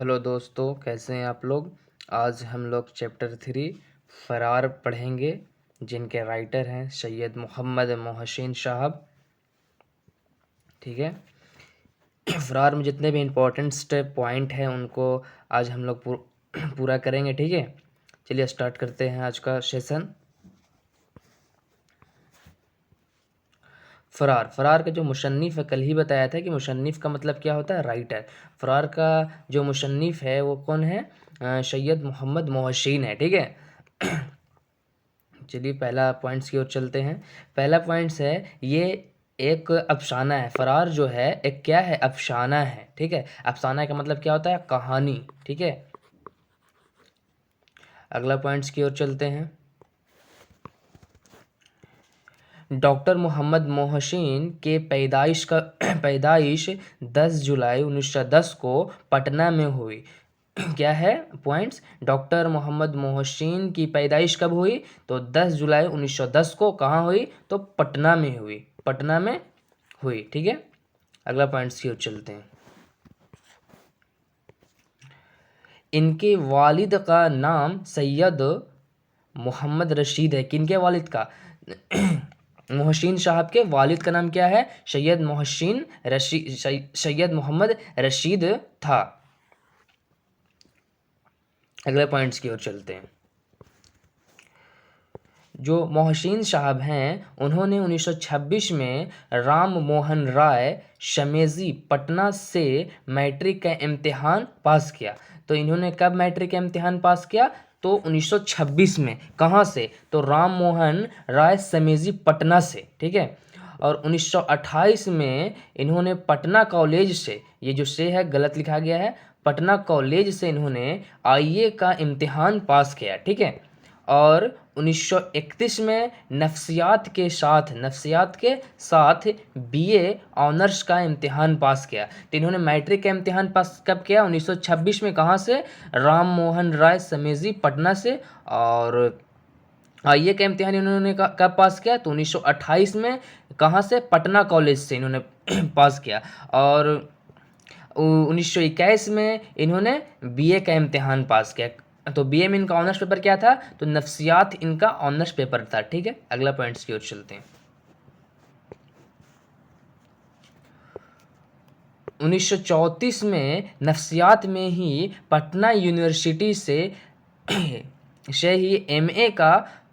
Hello दोस्तों, कैसे हैं आप लोग। आज हम लोग चैप्टर 3 फ़रार पढ़ेंगे, जिनके राइटर हैं सैयद मोहम्मद मोहसिन साहब। ठीक है। फ़रार में जितने भी इम्पोर्टेंट पॉइंट हैं उनको आज हम लोग पूरा करेंगे। ठीक है, चलिए स्टार्ट करते हैं आज का सेशन। फ़रार फ़रार का जो मुसन्निफ़ है, कल ही बताया था कि मुसन्निफ़ का मतलब क्या होता है, राइटर। फ़रार का जो मुसन्निफ़ है वो कौन है, सैयद मोहम्मद मोहसिन है। ठीक है। चलिए पहला पॉइंट्स की ओर चलते हैं। पहला पॉइंट्स है, ये एक अफसाना है। फ़रार जो है एक क्या है, अफसाना है। ठीक है, अफसाना का मतलब क्या होता है, कहानी। ठीक है, अगला पॉइंट्स की ओर चलते हैं। डॉक्टर मोहम्मद मोहसिन के पैदाइश 10 जुलाई 1910 को पटना में हुई। क्या है पॉइंट्स, डॉक्टर मोहम्मद मोहसिन की पैदाइश कब हुई, तो 10 जुलाई 1910 को कहाँ हुई, तो पटना में हुई, पटना में हुई। ठीक है, अगला पॉइंट्स की ओर चलते हैं। इनके वालिद का नाम सैयद मोहम्मद रशीद है। किनके वालिद का, मोहसिन साहब के वालिद का नाम क्या है, सैयद मोहसिन रशीद, सैयद मोहम्मद रशीद था। अगले पॉइंट्स की ओर चलते हैं। जो मोहसिन साहब हैं उन्होंने 1926 में राम मोहन राय शमेजी पटना से मैट्रिक का इम्तिहान पास किया। तो इन्होंने कब मैट्रिक का इम्तिहान पास किया, तो 1926 में। कहाँ से, तो राम मोहन राय शमेजी पटना से। ठीक है, और 1928 में इन्होंने पटना कॉलेज से, ये जो से है गलत लिखा गया है, पटना कॉलेज से इन्होंने आईए का इम्तिहान पास किया। ठीक है, और 1931 में नफ्सियात के साथ बीए ऑनर्स का इम्तिहान पास किया। तो इन्होंने मैट्रिक का इम्तिहान पास कब किया, 1926 में। कहाँ से, राम मोहन राय समेजी पटना से। और आईए का इम्तिहान इन्होंने कब पास किया, तो 1928 में। कहाँ से, पटना कॉलेज से इन्होंने पास किया। और 1921 में इन्होंने बीए का इम्तिहान पास किया। तो बीए में इनका ऑनर्स पेपर क्या था, तो नफ्सियात इनका ऑनर्स पेपर था। ठीक है, अगला पॉइंट्स की ओर चलते हैं। 1934 में नफ्सियात में ही पटना यूनिवर्सिटी से ही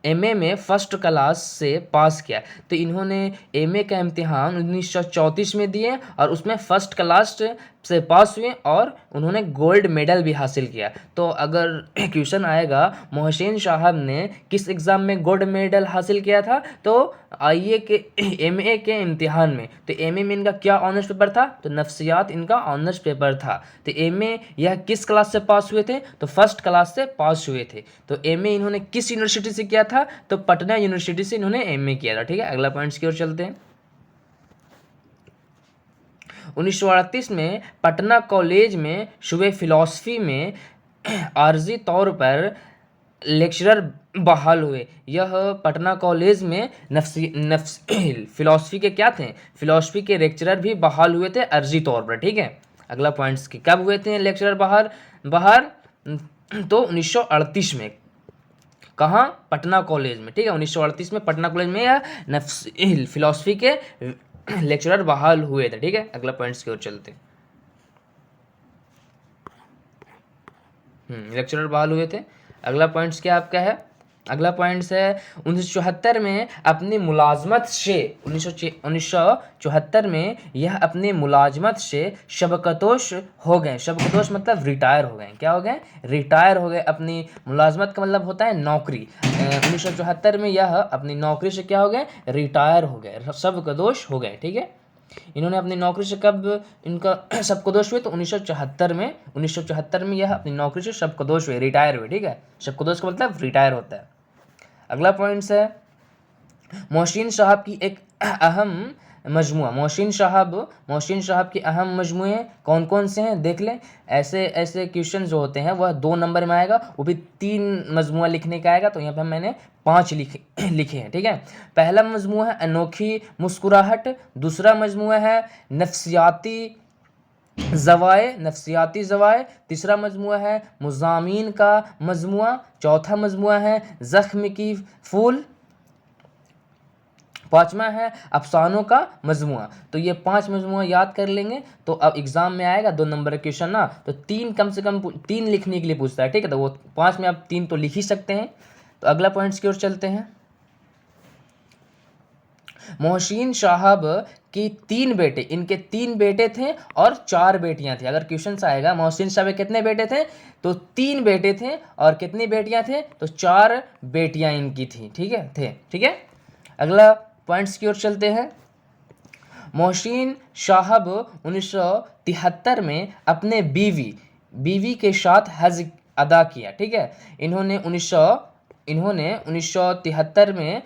एमए में फर्स्ट क्लास से पास किया। तो इन्होंने एमए का इम्तिहान 1934 में दिए और उसमें फर्स्ट क्लास से पास हुए और उन्होंने गोल्ड मेडल भी हासिल किया। तो अगर क्वेश्चन आएगा मोहसिन साहब ने किस एग्ज़ाम में गोल्ड मेडल हासिल किया था, तो आईए के एमए के इम्तिहान में। तो एमए में इनका क्या ऑनर्स पेपर था, तो नफ्सियात इनका ऑनर्स पेपर था। तो एमए यह किस क्लास से पास हुए थे, तो फर्स्ट क्लास से पास हुए थे। तो एमए इन्होंने किस यूनिवर्सिटी से किया था, तो पटना यूनिवर्सिटी से इन्होंने एमए किया था। ठीक है, अगला पॉइंट्स की ओर चलते हैं। 1938 में पटना कॉलेज में शुबे फिलॉसफी में आर्जी तौर पर लेक्चरर बहाल हुए। यह पटना कॉलेज में फिलॉसफी के क्या थे, फिलॉसफी के लेक्चरर भी बहाल हुए थे अर्जी तौर पर। ठीक है, अगला पॉइंट्स की, कब हुए थे लेक्चरर बाहर तो 1938 में। कहाँ, पटना कॉलेज में। ठीक है, 1938 में पटना कॉलेज में यह फिलॉसफी के लेक्चरर बहाल हुए थे। ठीक है, अगला पॉइंट्स की ओर चलते हैं। लेक्चरर बहाल हुए थे। अगला पॉइंट्स क्या आपका है, अगला पॉइंट्स है 1974 में अपनी मुलाजमत से 1974 में यह अपनी मुलाजमत से शबकतोश हो गए। शबकतोश मतलब रिटायर हो गए। क्या हो गए, रिटायर हो गए। अपनी मुलाजमत का मतलब होता है नौकरी। 1974 में यह अपनी नौकरी से क्या हो गए, रिटायर हो गए, शबकदोश हो गए। ठीक है, इन्होंने अपनी नौकरी से कब इनका शबकदोश हुए, तो 1974 में यह अपनी नौकरी से शबकदोश हुए, रिटायर हुए। ठीक है, शबकदोश का मतलब रिटायर होता है। अगला पॉइंट्स है मोहसिन साहब की एक अहम मोहसिन साहब के अहम मजमुए कौन कौन से हैं, देख लें। ऐसे ऐसे क्वेश्चन जो होते हैं वह 2 नंबर में आएगा, वो भी 3 मजमुआ लिखने का आएगा। तो यहाँ पे मैंने 5 लिखे हैं। ठीक है, पहला मजमुआ है अनोखी मुस्कुराहट, दूसरा मजमुआ है नफ्सियाती ज़वाए, नफ्सियाती ज़वाए। तीसरा मजमुआ है मुज़ामीन का मजमुआ। चौथा मजमुआ है ज़ख्म की फूल। पाँचवा है अफसानों का मजमुआ। तो ये 5 मजमुआ याद कर लेंगे तो अब एग्जाम में आएगा 2 नंबर का क्वेश्चन ना, तो 3 कम से कम 3 लिखने के लिए पूछता है, ठीक है। तो वो 5 में आप 3 तो लिख ही सकते हैं। तो अगला पॉइंट्स की ओर चलते हैं। मोहसिन साहब की 3 बेटे, इनके 3 बेटे थे और 4 बेटियां थी। अगर क्वेश्चन आएगा मोहसिन साहब के कितने बेटे थे, तो 3 बेटे थे और कितनी बेटियां थे, तो 4 बेटियां इनकी थी, ठीक है थे, ठीक है। अगला पॉइंट्स की ओर चलते हैं। मोहसिन साहब 1973 में अपने बीवी के साथ हज अदा किया, ठीक है। इन्होंने 1973 में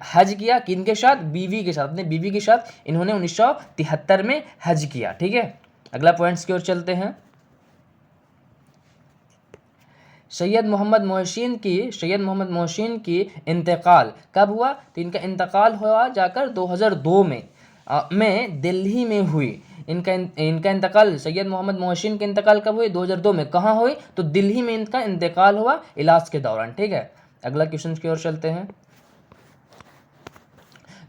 हज किया, किनके साथ, बीवी के साथ, अपने बीवी के साथ इन्होंने 1973 में हज किया, ठीक है। अगला पॉइंट्स की ओर चलते हैं। सैयद मोहम्मद मोहसिन की इंतकाल कब हुआ, तो इनका इंतकाल हुआ जाकर 2002 में दिल्ली में हुई। इनका इंतकाल, सैयद मोहम्मद मोहसिन का इंतकाल कब हुई, 2002 में। कहाँ हुई, तो दिल्ली में इनका इंतकाल हुआ इलाज के दौरान, ठीक है। अगला क्वेश्चन की ओर चलते हैं।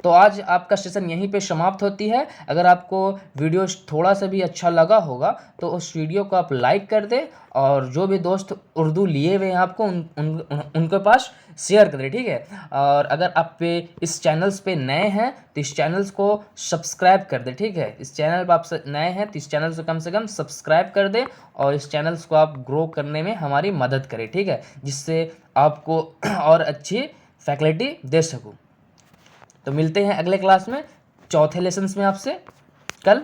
तो आज आपका सेशन यहीं पे समाप्त होती है। अगर आपको वीडियो थोड़ा सा भी अच्छा लगा होगा तो उस वीडियो को आप लाइक कर दें और जो भी दोस्त उर्दू लिए हुए हैं आपको उनके पास शेयर कर दें, ठीक है। और अगर आप पे इस चैनल्स पे नए हैं तो इस चैनल्स को सब्सक्राइब कर दें, ठीक है। इस चैनल पर आप नए हैं तो इस चैनल को कम सब्सक्राइब कर दें और इस चैनल्स को आप ग्रो करने में हमारी मदद करें, ठीक है, जिससे आपको और अच्छी फैकल्टी दे सकूँ। तो मिलते हैं अगले क्लास में, चौथे लेसन में आपसे कल।